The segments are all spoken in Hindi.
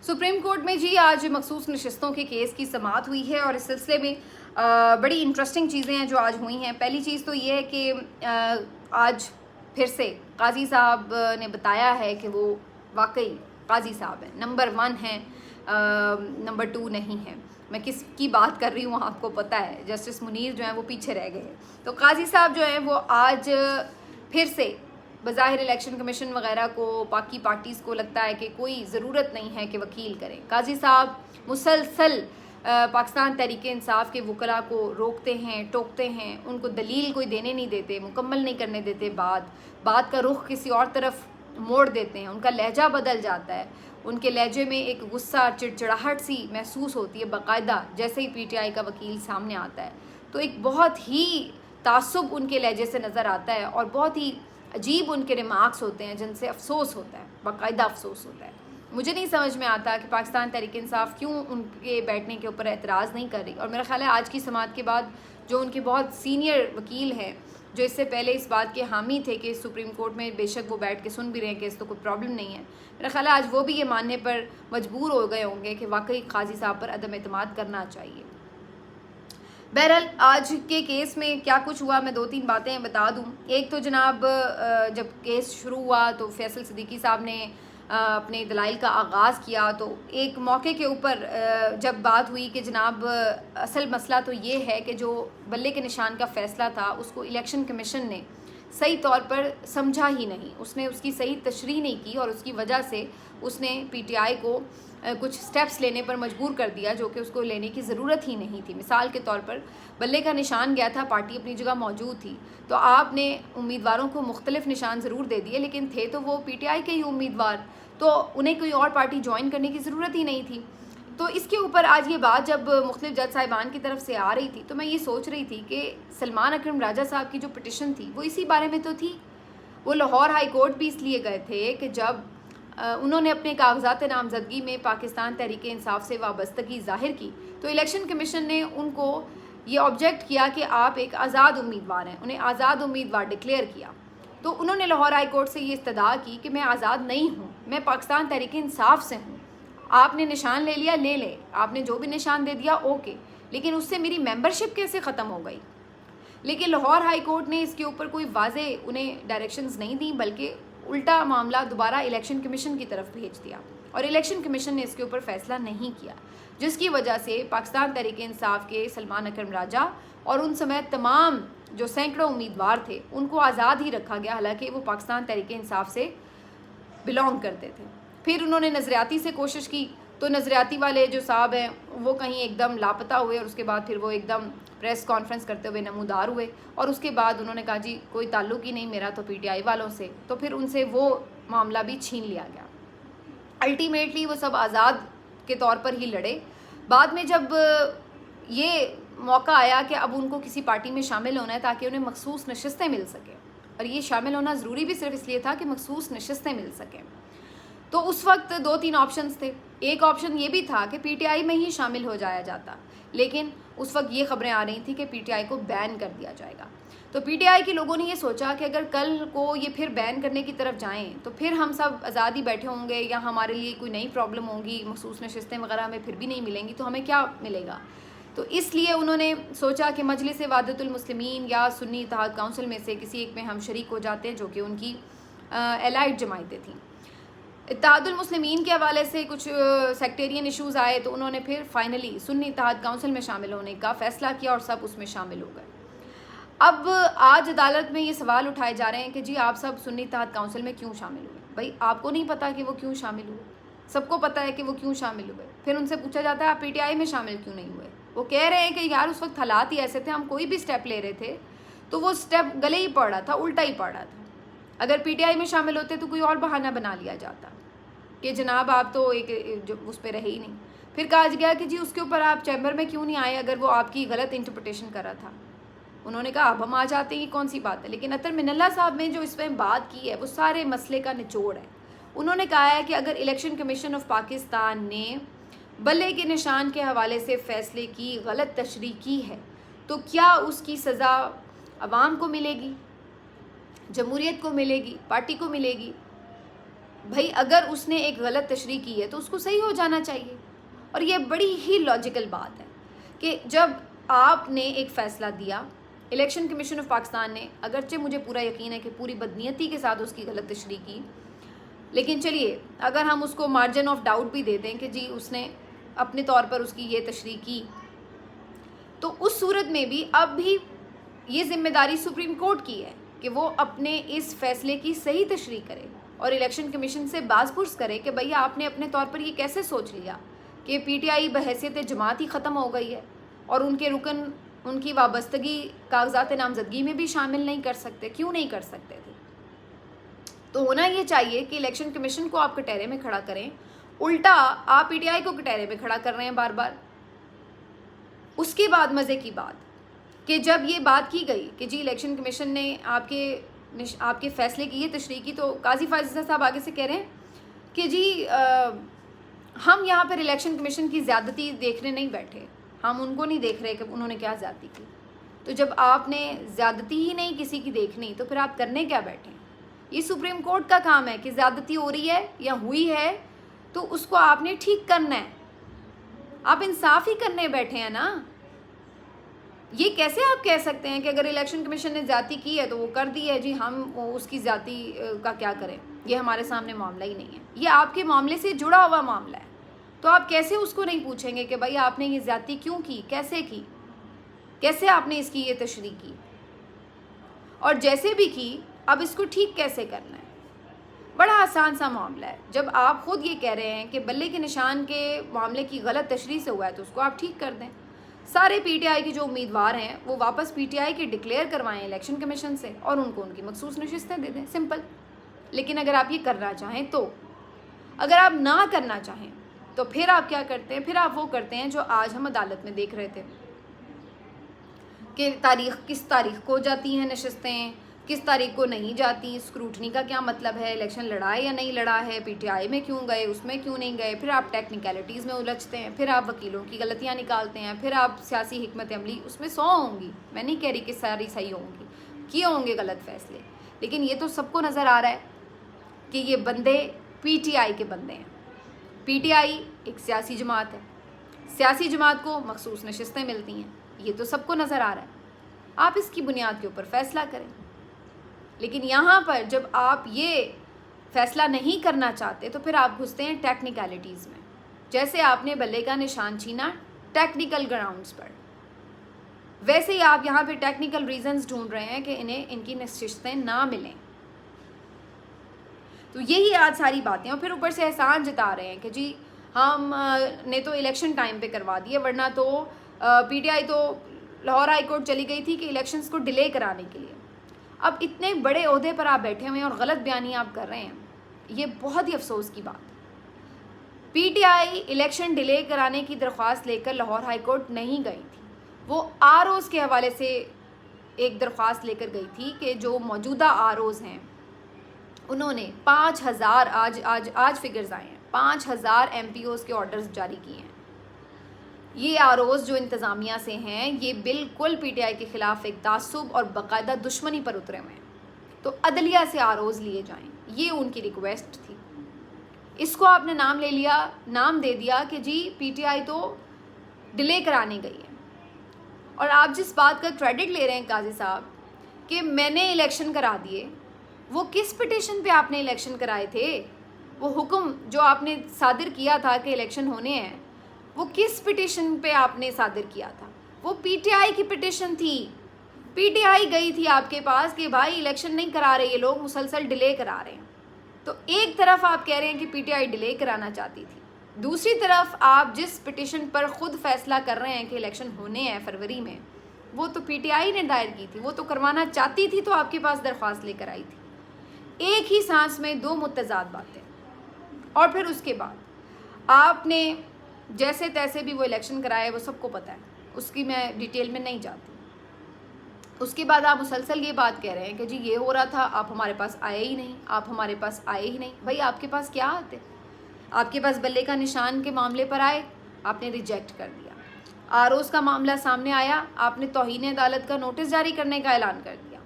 सुप्रीम कोर्ट में जी आज मखसूस नशिस्तों के केस की समाअत हुई है और इस सिलसिले में बड़ी इंटरेस्टिंग चीज़ें हैं जो आज हुई हैं। पहली चीज़ तो ये है कि आज फिर से काजी साहब ने बताया है कि वो वाकई काजी साहब हैं, नंबर 1 हैं, नंबर 2 नहीं है। मैं किसकी बात कर रही हूँ आपको पता है, जस्टिस मुनीर जो हैं वो पीछे रह गए हैं। तो काजी साहब जो हैं वो आज फिर से बज़ाहिर इलेक्शन कमीशन वगैरह को, बाकी पार्टीज़ को लगता है कि कोई ज़रूरत नहीं है कि वकील करें। काजी साहब मुसलसल पाकिस्तान तहरीक इंसाफ के वकला को रोकते हैं, टोकते हैं, उनको दलील कोई देने नहीं देते, मुकम्मल नहीं करने देते, बात का रुख किसी और तरफ मोड़ देते हैं, उनका लहजा बदल जाता है, उनके लहजे में एक गुस्सा, चिड़चिड़ाहट सी महसूस होती है बाकायदा जैसे ही पीटीआई का वकील सामने आता है। तो एक बहुत ही तासुब उनके लहजे से नज़र आता है और बहुत ही अजीब उनके रिमार्क्स होते हैं जिनसे अफसोस होता है, बाकायदा अफसोस होता है। मुझे नहीं समझ में आता कि पाकिस्तान तहरीक इंसाफ क्यों उनके बैठने के ऊपर एतराज़ नहीं कर रही। और मेरा ख्याल है आज की समाअत के बाद जो उनके बहुत सीनियर वकील हैं, जो इससे पहले इस बात के हामी थे कि सुप्रीम कोर्ट में बेशक वो बैठ के सुन भी रहे हैं केस तो कोई प्रॉब्लम नहीं है, मेरा ख्याल है आज वो भी ये मानने पर मजबूर हो गए होंगे कि वाकई काजी साहब पर अदम एतमाद करना चाहिए। बहरहाल आज के केस में क्या कुछ हुआ, मैं 2-3 बातें बता दूं। एक तो जनाब जब केस शुरू हुआ तो फैसल सिद्दीकी साहब ने अपने दलाइल का आगाज़ किया। तो एक मौके के ऊपर जब बात हुई कि जनाब असल मसला तो ये है कि जो बल्ले के निशान का फ़ैसला था उसको इलेक्शन कमीशन ने सही तौर पर समझा ही नहीं, उसने उसकी सही तशरीह नहीं की और उसकी वजह से उसने पीटीआई को कुछ स्टेप्स लेने पर मजबूर कर दिया जो कि उसको लेने की ज़रूरत ही नहीं थी। मिसाल के तौर पर बल्ले का निशान गया था, पार्टी अपनी जगह मौजूद थी, तो आपने उम्मीदवारों को मुख्तलिफ निशान ज़रूर दे दिए, लेकिन थे तो वो पीटीआई के ही उम्मीदवार, तो उन्हें कोई और पार्टी ज्वाइन करने की ज़रूरत ही नहीं थी। तो इसके ऊपर आज ये बात जब मुख्तलिफ जज साहिबान की तरफ से आ रही थी तो मैं ये सोच रही थी कि सलमान अकरम राजा साहब की जो पिटिशन थी वो इसी बारे में तो थी। वो लाहौर हाई कोर्ट भी इसलिए गए थे कि जब उन्होंने अपने कागजात नामजदगी में पाकिस्तान तहरीक इंसाफ से वाबस्तगी ज़ाहिर की तो इलेक्शन कमीशन ने उनको ये ऑब्जेक्ट किया कि आप एक आज़ाद उम्मीदवार हैं, उन्हें आज़ाद उम्मीदवार डिक्लेयर किया। तो उन्होंने लाहौर हाई कोर्ट से ये इस्तदा की कि मैं आज़ाद नहीं हूँ, मैं पाकिस्तान तहरीक इंसाफ से हूँ। आपने निशान ले लिया, ले ले, आपने जो भी निशान दे दिया ओके, लेकिन उससे मेरी मेंबरशिप कैसे ख़त्म हो गई। लेकिन लाहौर हाई कोर्ट ने इसके ऊपर कोई वाजे उन्हें डायरेक्शंस नहीं दी, बल्कि उल्टा मामला दोबारा इलेक्शन कमीशन की तरफ भेज दिया और इलेक्शन कमीशन ने इसके ऊपर फैसला नहीं किया, जिसकी वजह से पाकिस्तान तहरीक इंसाफ के सलमान अकरम राजा और उन समेत तमाम जो सैकड़ों उम्मीदवार थे उनको आज़ाद ही रखा गया, हालांकि वो पाकिस्तान तहरीक इंसाफ से बिलोंग करते थे। फिर उन्होंने नज़रियाती से कोशिश की तो नज़रियाती वाले जो साहब हैं वो कहीं एकदम लापता हुए और उसके बाद फिर वो एकदम प्रेस कॉन्फ्रेंस करते हुए नमूदार हुए और उसके बाद उन्होंने कहा जी कोई ताल्लुक़ ही नहीं मेरा तो पीटीआई वालों से, तो फिर उनसे वो मामला भी छीन लिया गया। अल्टीमेटली वो सब आज़ाद के तौर पर ही लड़े। बाद में जब ये मौका आया कि अब उनको किसी पार्टी में शामिल होना है ताकि उन्हें मखसूस नशिस्तें मिल सकें, और ये शामिल होना ज़रूरी भी सिर्फ इसलिए था कि मखसूस नशिस्तें मिल सकें, तो उस वक्त 2-3 ऑप्शंस थे। एक ऑप्शन ये भी था कि पीटीआई में ही शामिल हो जाया जाता, लेकिन उस वक्त ये खबरें आ रही थी कि पीटीआई को बैन कर दिया जाएगा। तो पीटीआई के लोगों ने ये सोचा कि अगर कल को ये फिर बैन करने की तरफ जाएं तो फिर हम सब आज़ादी बैठे होंगे या हमारे लिए कोई नई प्रॉब्लम होगी, मखसूस नशिस्तें वगैरह हमें फिर भी नहीं मिलेंगी, तो हमें क्या मिलेगा। तो इसलिए उन्होंने सोचा कि मजलिस वहादतुल मुस्लिमीन या सुन्नी इत्तेहाद काउंसिल में से किसी एक में हम शरीक हो जाते हैं, जो कि उनकी एलाइड जमायतें थीं। इत्तेहादुल मुस्लिमीन के हवाले से कुछ सेक्टेरियन इश्यूज़ आए तो उन्होंने फिर फाइनली सुन्नी इत्तेहाद काउंसिल में शामिल होने का फ़ैसला किया और सब उसमें शामिल हो गए। अब आज अदालत में ये सवाल उठाए जा रहे हैं कि जी आप सब सुन्नी इत्तेहाद काउंसिल में क्यों शामिल हुए। भाई आपको नहीं पता कि वो क्यों शामिल हुए, सबको पता है कि वो क्यों शामिल हुए। फिर उनसे पूछा जाता है आप पीटीआई में शामिल क्यों नहीं हुए। वो कह रहे हैं कि यार उस वक्त हालात ही ऐसे थे, हम कोई भी स्टेप ले रहे थे तो वो स्टेप गले ही पड़ रहा था, उल्टा ही पड़ रहा था। अगर पीटीआई में शामिल होते तो कोई और बहाना बना लिया जाता कि जनाब आप तो एक जो उस पर रहे ही नहीं। फिर कहा गया कि जी उसके ऊपर आप चैम्बर में क्यों नहीं आए अगर वो आपकी गलत इंटरप्रिटेशन कर रहा था। उन्होंने कहा अब हम आ जाते हैं, ये कौन सी बात है। लेकिन अतर मिनल्ला साहब ने जो इसमें बात की है वो सारे मसले का निचोड़ है। उन्होंने कहा है कि अगर इलेक्शन कमीशन ऑफ पाकिस्तान ने बल्ले के निशान के हवाले से फ़ैसले की गलत तशरीह की है तो क्या उसकी सज़ा अवाम को मिलेगी, जमहूरियत को मिलेगी, पार्टी को मिलेगी। भाई अगर उसने एक गलत तशरीह की है तो उसको सही हो जाना चाहिए। और ये बड़ी ही लॉजिकल बात है कि जब आपने एक फ़ैसला दिया, इलेक्शन कमीशन ऑफ पाकिस्तान ने, अगरचे मुझे पूरा यकीन है कि पूरी बदनीयती के साथ उसकी गलत तशरीह की, लेकिन चलिए अगर हम उसको मार्जिन ऑफ डाउट भी दे दें कि जी उसने अपने तौर पर उसकी ये तशरीह की, तो उस सूरत में भी अब भी ये जिम्मेदारी सुप्रीम कोर्ट की है कि वो अपने इस फैसले की सही तशरीह करे और इलेक्शन कमीशन से बाज़पुर्स करे कि भैया आपने अपने तौर पर ये कैसे सोच लिया कि पीटीआई बहैसियत जमात ही ख़त्म हो गई है और उनके रुकन उनकी वाबस्तगी कागजात नामजदगी में भी शामिल नहीं कर सकते, क्यों नहीं कर सकते थे? तो होना ये चाहिए कि इलेक्शन कमीशन को आप कटहरे में खड़ा करें, उल्टा आप पीटीआई को कटहरे में खड़ा कर रहे हैं बार बार। उसके बाद मज़े की बात कि जब ये बात की गई कि जी इलेक्शन कमीशन ने आपके फ़ैसले की ये तशरीह की, तो काजी फाजिल साहब आगे से कह रहे हैं कि जी हम यहाँ पर इलेक्शन कमीशन की ज़्यादती देखने नहीं बैठे, हम उनको नहीं देख रहे कि उन्होंने क्या ज़्यादती की। तो जब आपने ज़्यादती ही नहीं किसी की देखनी तो फिर आप करने क्या बैठे? ये सुप्रीम कोर्ट का काम है कि ज़्यादती हो रही है या हुई है तो उसको आपने ठीक करना है। आप इंसाफ ही करने बैठे हैं ना। ये कैसे आप कह सकते हैं कि अगर इलेक्शन कमीशन ने ज़्यादती की है तो वो कर दी है जी, हम उसकी ज़्यादती का क्या करें? ये हमारे सामने मामला ही नहीं है, ये आपके मामले से जुड़ा हुआ मामला है। तो आप कैसे उसको नहीं पूछेंगे कि भाई आपने ये ज़्यादती क्यों की, कैसे की, कैसे आपने इसकी ये तशरीह की, और जैसे भी की अब इसको ठीक कैसे करना है? बड़ा आसान सा मामला है। जब आप खुद ये कह रहे हैं कि बल्ले के निशान के मामले की गलत तशरीह से हुआ है तो उसको आप ठीक कर दें। सारे पीटीआई के जो उम्मीदवार हैं वो वापस पीटीआई के डिक्लेयर करवाएं इलेक्शन कमीशन से और उनको उनकी मखसूस नशिस्तें दे दें, सिंपल। लेकिन अगर आप ये करना चाहें तो, अगर आप ना करना चाहें तो फिर आप क्या करते हैं? फिर आप वो करते हैं जो आज हम अदालत में देख रहे थे कि किस तारीख को जाती हैं नशिस्तें, किस तारीख को नहीं जाती, स्क्रूटनी का क्या मतलब है, इलेक्शन लड़ा है या नहीं लड़ा है, पीटीआई में क्यों गए, उसमें क्यों नहीं गए। फिर आप टेक्निकलिटीज़ में उलझते हैं, फिर आप वकीलों की गलतियाँ निकालते हैं, फिर आप सियासी हिकमत अमली, उसमें 100 होंगी, मैं नहीं कह रही कि सारी सही होंगी, किए होंगे गलत फैसले, लेकिन ये तो सबको नज़र आ रहा है कि ये बंदे पीटीआई के बंदे हैं। पीटीआई एक सियासी जमात है, सियासी जमात को मखसूस नशिस्तें मिलती हैं, ये तो सबको नज़र आ रहा है। आप इसकी बुनियाद के ऊपर फ़ैसला करें। लेकिन यहाँ पर जब आप ये फ़ैसला नहीं करना चाहते तो फिर आप घुसते हैं टेक्निकलिटीज़ में, जैसे आपने बल्ले का निशान छीना टेक्निकल ग्राउंड्स पर, वैसे ही आप यहाँ पे टेक्निकल रीजंस ढूंढ रहे हैं कि इन्हें इनकी नशिस्तें ना मिलें। तो यही आज सारी बातें, और फिर ऊपर से एहसान जता रहे हैं कि जी हम ने तो इलेक्शन टाइम पे करवा दिए, वरना तो पीटीआई तो लाहौर हाई कोर्ट चली गई थी कि इलेक्शंस को डिले कराने के लिए। अब इतने बड़े ओहदे पर आप बैठे हुए हैं और गलत बयानी आप कर रहे हैं, ये बहुत ही अफसोस की बात है। पीटीआई इलेक्शन डिले कराने की दरख्वास्त लेकर लाहौर हाई कोर्ट नहीं गई थी, वो आरओज़ के हवाले से एक दरख्वास्त लेकर गई थी कि जो मौजूदा आरओज़ हैं उन्होंने 5000 आज फिगर्स आए हैं, 5000 एमपीओज़ के ऑर्डर्स जारी किए हैं। ये आरओज़ जो इंतज़ामिया से हैं ये बिल्कुल पीटीआई के ख़िलाफ़ एक तासुब और बाकायदा दुश्मनी पर उतरे हुए हैं, तो अदलिया से आरओज़ लिए जाएं, ये उनकी रिक्वेस्ट थी। इसको आपने नाम ले लिया, नाम दे दिया कि जी पीटीआई तो डिले कराने गई है। और आप जिस बात का क्रेडिट ले रहे हैं काजी साहब कि मैंने इलेक्शन करा दिए, वो किस पिटीशन पे आपने इलेक्शन कराए थे? वो हुक्म जो आपने सादिर किया था कि इलेक्शन होने हैं, वो किस पिटीशन पे आपने सादिर किया था? वो पीटीआई की पिटीशन थी। पीटीआई गई थी आपके पास कि भाई इलेक्शन नहीं करा रहे ये लोग, मुसलसल डिले करा रहे हैं। तो एक तरफ आप कह रहे हैं कि पीटीआई डिले कराना चाहती थी, दूसरी तरफ आप जिस पिटीशन पर ख़ुद फैसला कर रहे हैं कि इलेक्शन होने हैं फरवरी में, वो तो पीटीआई ने दायर की थी, वो तो करवाना चाहती थी तो आपके पास दरख्वास्त लेकर आई थी। एक ही सांस में दो मुतज़ाद बातें। और फिर उसके बाद आपने जैसे तैसे भी वो इलेक्शन कराए, वो सबको पता है, उसकी मैं डिटेल में नहीं जाती। उसके बाद आप मुसलसल ये बात कह रहे हैं कि जी ये हो रहा था, आप हमारे पास आए ही नहीं, आप हमारे पास आए ही नहीं। भाई आपके पास क्या आते? आपके पास बल्ले का निशान के मामले पर आए, आपने रिजेक्ट कर दिया। आरओज़ का मामला सामने आया, आपने तौहीन अदालत का नोटिस जारी करने का ऐलान कर दिया।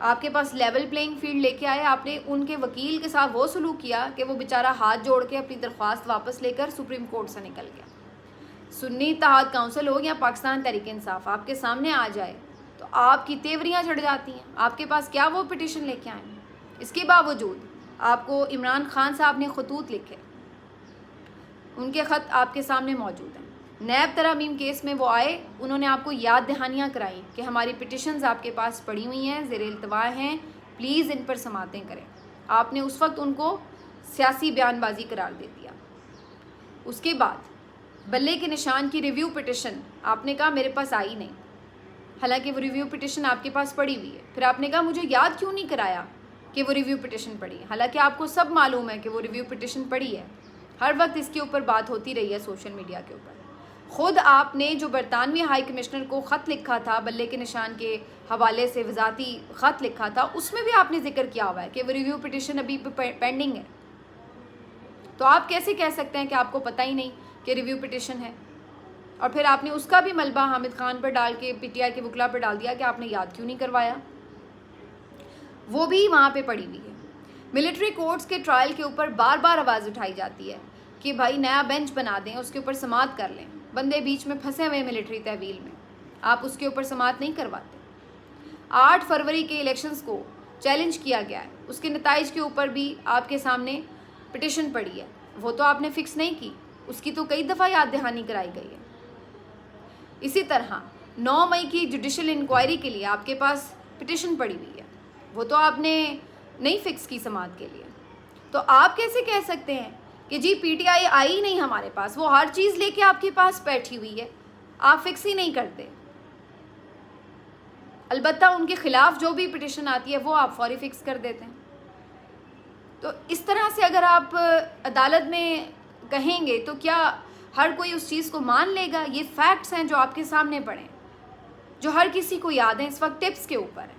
आपके पास लेवल प्लेइंग फील्ड लेके आए, आपने उनके वकील के साथ वो सलूक किया कि वो बेचारा हाथ जोड़ के अपनी दरख्वास्त वापस लेकर सुप्रीम कोर्ट से निकल गया। सुन्नी इत्तेहाद काउंसिल हो या पाकिस्तान तहरीक इंसाफ आपके सामने आ जाए तो आपकी तेवरियां चढ़ जाती हैं। आपके पास क्या वो पिटिशन लेके आए हैं? इसके बावजूद आपको इमरान खान साहब ने खतूत लिखे, उनके ख़त आपके सामने मौजूद हैं। नैब तरामीम केस में वो आए, उन्होंने आपको याद दहानियाँ कराई कि हमारी पिटिशन्स आपके पास पड़ी हुई हैं, ज़ेर इल्तवा हैं, प्लीज़ इन पर समातें करें। आपने उस वक्त उनको सियासी बयानबाजी करार दे दिया। उसके बाद बल्ले के निशान की रिव्यू पिटिशन आपने कहा मेरे पास आई नहीं, हालांकि वो रिव्यू पिटिशन आपके पास पड़ी हुई है। फिर आपने कहा मुझे याद क्यों नहीं कराया कि वो रिव्यू पिटिशन पड़ी है, हालांकि आपको सब मालूम है कि वो रिव्यू पिटिशन पड़ी है। हर वक्त इसके ऊपर बात होती रही है सोशल मीडिया के ऊपर। ख़ुद आपने जो बरतानवी हाई कमिश्नर को ख़त लिखा था, बल्ले के निशान के हवाले से वज़ाती ख़त लिखा था, उसमें भी आपने जिक्र किया हुआ है कि वो रिव्यू पिटिशन अभी पेंडिंग है। तो आप कैसे कह सकते हैं कि आपको पता ही नहीं कि रिव्यू पिटिशन है? और फिर आपने उसका भी मलबा हामिद खान पर डाल के PTI के वकला पर डाल दिया कि आपने याद क्यों नहीं करवाया। वो भी वहाँ पे पड़ी हुई है। मिलिट्री कोर्ट्स के ट्रायल के ऊपर बार बार आवाज़ उठाई जाती है कि भाई नया बेंच बना दें, उसके ऊपर समात कर लें। बंदे बीच में फंसे हुए मिलिट्री तहवील में, आप उसके ऊपर समात नहीं करवाते। 8 फरवरी के इलेक्शंस को चैलेंज किया गया है, उसके नताइज के ऊपर भी आपके सामने पिटिशन पड़ी है, वो तो आपने फिक्स नहीं की, उसकी तो कई दफ़ा याद दहानी कराई गई है। इसी तरह 9 मई की जुडिशल इंक्वायरी के लिए आपके पास पिटिशन पड़ी हुई है, वो तो आपने नहीं फिक्स की समात के लिए। तो आप कैसे कह सकते हैं कि जी PTI आई नहीं हमारे पास, वो हर चीज़ लेके आपके पास बैठी हुई है, आप फिक्स ही नहीं करते। अलबत्ता उनके ख़िलाफ़ जो भी पिटिशन आती है वो आप फौरी फिक्स कर देते हैं। तो इस तरह से अगर आप अदालत में कहेंगे तो क्या हर कोई उस चीज़ को मान लेगा? ये फैक्ट्स हैं जो आपके सामने पड़े, जो हर किसी को याद है। इस वक्त टिप्स के ऊपर है,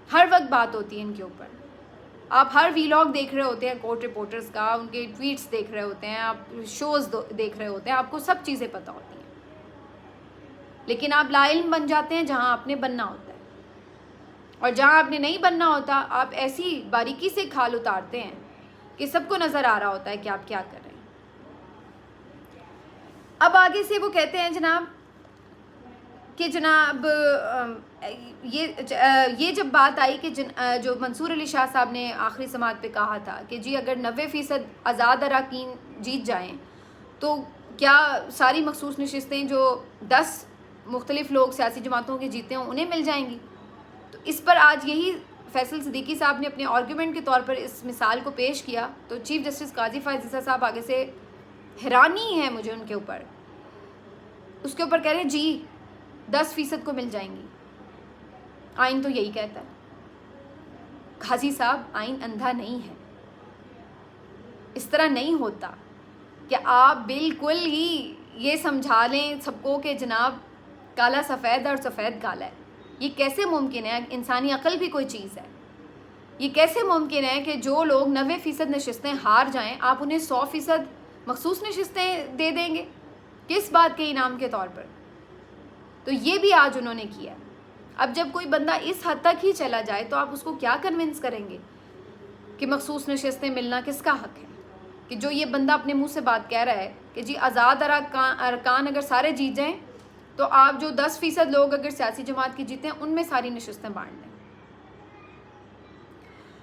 हर वक्त बात होती है इनके ऊपर। आप हर वीलॉग देख रहे होते हैं कोर्ट रिपोर्टर्स का, उनके ट्वीट्स देख रहे होते हैं, आप शोज़ देख रहे होते हैं, आपको सब चीज़ें पता होती हैं, लेकिन आप लाइल्म बन जाते हैं जहां आपने बनना होता है, और जहां आपने नहीं बनना होता आप ऐसी बारीकी से खाल उतारते हैं कि सबको नज़र आ रहा होता है कि आप क्या कर रहे हैं। अब आगे से वो कहते हैं जनाब कि जनाब ये जब बात आई कि जो मंसूर अली शाह साहब ने आखिरी समात पे कहा था कि जी अगर 90% आज़ाद अरकान जीत जाएं तो क्या सारी मखसूस नशिस्तें जो 10 मुख्तलिफ लोग सियासी जमातों के जीते हों उन्हें मिल जाएंगी। तो इस पर आज यही फैसल सिद्दीकी साहब ने अपने आर्गूमेंट के तौर पर इस मिसाल को पेश किया। तो चीफ जस्टिस काजी फ़ाइज़ ईसा साहब आगे से हैरानी है मुझे उनके ऊपर, उसके ऊपर कह रहे हैं जी 10% को मिल जाएंगी। आइन तो यही कहता है। काजी साहब, आइन अंधा नहीं है, इस तरह नहीं होता कि आप बिल्कुल ही ये समझा लें सबको कि जनाब काला सफ़ेद और सफ़ेद काला है। ये कैसे मुमकिन है? इंसानी अक्ल भी कोई चीज़ है। ये कैसे मुमकिन है कि जो लोग 90% नशिस्तें हार जाएं आप उन्हें 100% मखसूस नशिस्तें दे देंगे? किस बात के इनाम के तौर पर? तो ये भी आज उन्होंने किया। अब जब कोई बंदा इस हद तक ही चला जाए तो आप उसको क्या कन्विंस करेंगे कि मखसूस नशिस्तें मिलना किसका हक है? कि जो ये बंदा अपने मुंह से बात कह रहा है कि जी आज़ाद अरकान अगर सारे जीत जाएं तो आप जो 10% लोग अगर सियासी जमात की जीते हैं उनमें सारी नशिस्तें बांट दें।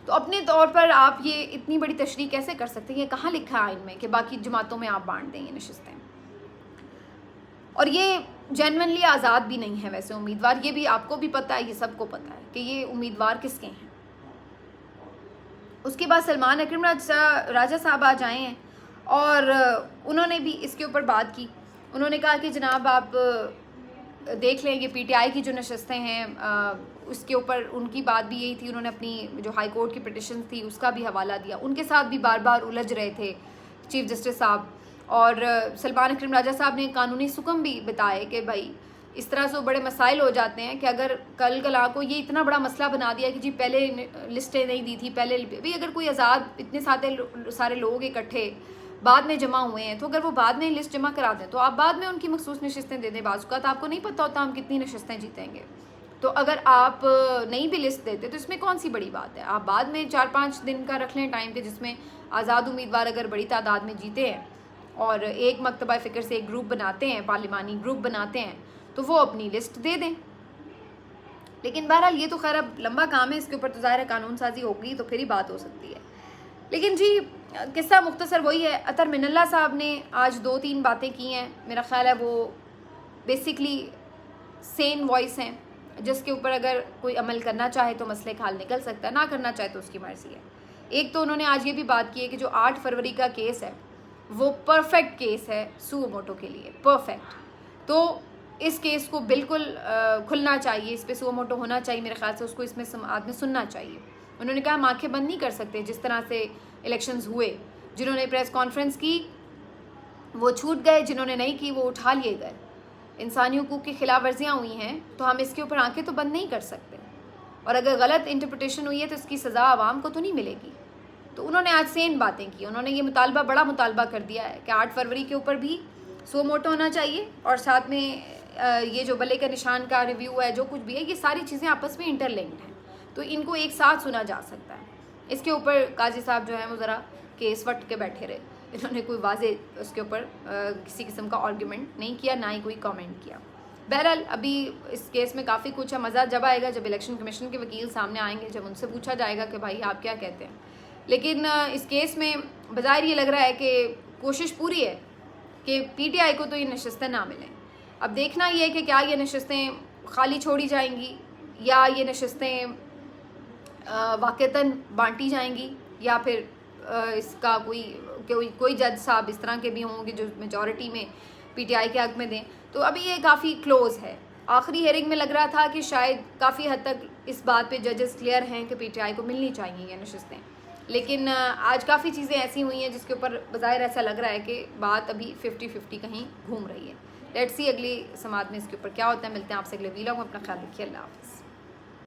तो अपने तौर पर आप ये इतनी बड़ी तशरीह कैसे कर सकते हैं? ये कहाँ लिखा है आइन में कि बाकी जमातों में आप बांट दें ये नशिस्तें? और ये जेन्युइनली आज़ाद भी नहीं है वैसे उम्मीदवार, ये भी आपको भी पता है, ये सबको पता है कि ये उम्मीदवार किसके हैं। उसके बाद सलमान अकरम राजा साहब आ जाए हैं और उन्होंने भी इसके ऊपर बात की। उन्होंने कहा कि जनाब आप देख लें ये PTI की जो नशस्तें हैं उसके ऊपर उनकी बात भी यही थी। उन्होंने अपनी जो हाई कोर्ट की पिटिशन थी उसका भी हवाला दिया, उनके साथ भी बार बार उलझ रहे थे चीफ जस्टिस साहब। और सलमान अकरम राजा साहब ने कानूनी सुकम भी बताए कि भाई इस तरह से बड़े मसाइल हो जाते हैं कि अगर कल कला को ये इतना बड़ा मसला बना दिया कि जी पहले लिस्टें नहीं दी थी, पहले भाई अगर कोई आज़ाद इतने सारे लोग इकट्ठे बाद में जमा हुए हैं तो अगर वो बाद में लिस्ट जमा करा दें तो आप बाद में उनकी मखसूस नशिस्तें दे दें। बाज़ औक़ात आपको नहीं पता होता हम कितनी नशिस्तें जीतेंगे। तो अगर आप नई भी लिस्ट देते तो इसमें कौन सी बड़ी बात है। आप बाद में 4-5 दिन का रख लें टाइम के, जिसमें आज़ाद उम्मीदवार अगर बड़ी तादाद में जीते हैं और एक मकतबा फ़िक्र से एक ग्रुप बनाते हैं, पार्लिमानी ग्रुप बनाते हैं, तो वो अपनी लिस्ट दे दें। लेकिन बहरहाल ये तो खैर अब लंबा काम है, इसके ऊपर तो ज़ाहिर है कानून साजी होगी तो फिर ही बात हो सकती है। लेकिन जी किस्सा मुख्तसर वही है। अतर मिनल्ला साहब ने आज 2-3 बातें की हैं, मेरा ख्याल है वो बेसिकली सेन वॉइस हैं, जिसके ऊपर अगर कोई अमल करना चाहे तो मसले का हल निकल सकता है, ना करना चाहे तो उसकी मर्ज़ी है। एक तो उन्होंने आज ये भी बात की है कि जो 8 फरवरी का केस है वो परफेक्ट केस है सुओ मोटो के लिए, परफेक्ट। तो इस केस को बिल्कुल खुलना चाहिए, इस पे सुओ मोटो होना चाहिए, मेरे ख्याल से उसको इसमें समाअत में सुनना चाहिए। उन्होंने कहा हम आँखें बंद नहीं कर सकते, जिस तरह से इलेक्शंस हुए, जिन्होंने प्रेस कॉन्फ्रेंस की वो छूट गए, जिन्होंने नहीं की वो उठा लिए गए। इंसानी हुकूक की खिलाफ वर्जियाँ हुई हैं, तो हम इसके ऊपर आंखें तो बंद नहीं कर सकते, और अगर गलत इंटरप्रिटेशन हुई है तो इसकी सज़ा आवाम को तो नहीं मिलेगी। तो उन्होंने आज सेन बातें की, उन्होंने ये मुतालबा, बड़ा मुतालबा कर दिया है कि 8 फरवरी के ऊपर भी सुओ मोटो होना चाहिए, और साथ में ये जो बल्ले का निशान का रिव्यू है, जो कुछ भी है, ये सारी चीज़ें आपस में इंटरलिंक्ड हैं, तो इनको एक साथ सुना जा सकता है। इसके ऊपर काजी साहब जो है वो ज़रा केस वट के बैठे रहे, इन्होंने कोई वाजे उसके ऊपर किसी किस्म का आर्ग्यूमेंट नहीं किया, ना ही कोई कमेंट किया। बहरहाल अभी इस केस में काफ़ी कुछ है, मज़ा जब आएगा जब इलेक्शन कमीशन के वकील सामने आएंगे, जब उनसे पूछा जाएगा कि भाई आप क्या कहते हैं। लेकिन इस केस में बज़ाहिर ये लग रहा है कि कोशिश पूरी है कि PTI को तो ये नशस्तें ना मिलें। अब देखना ये है कि क्या ये नशस्तें खाली छोड़ी जाएंगी या ये नशस्तें वाक़तन बांटी जाएंगी, या फिर इसका कोई जज साहब इस तरह के भी होंगे जो मेजॉरिटी में PTI के हक़ में दें। तो अभी ये काफ़ी क्लोज़ है। आखिरी हेयरिंग में लग रहा था कि शायद काफ़ी हद तक इस बात पे जजेस क्लियर हैं कि PTI को मिलनी चाहिए ये नशस्तें, लेकिन आज काफ़ी चीज़ें ऐसी हुई हैं जिसके ऊपर बज़ाहिर ऐसा लग रहा है कि बात अभी 50-50 कहीं घूम रही है। लेट्स सी अगली समात में इसके ऊपर क्या होता है। मिलते हैं आपसे अगले वीलॉग में, अपना ख्याल रखिए, अल्लाह हाफ़िज़।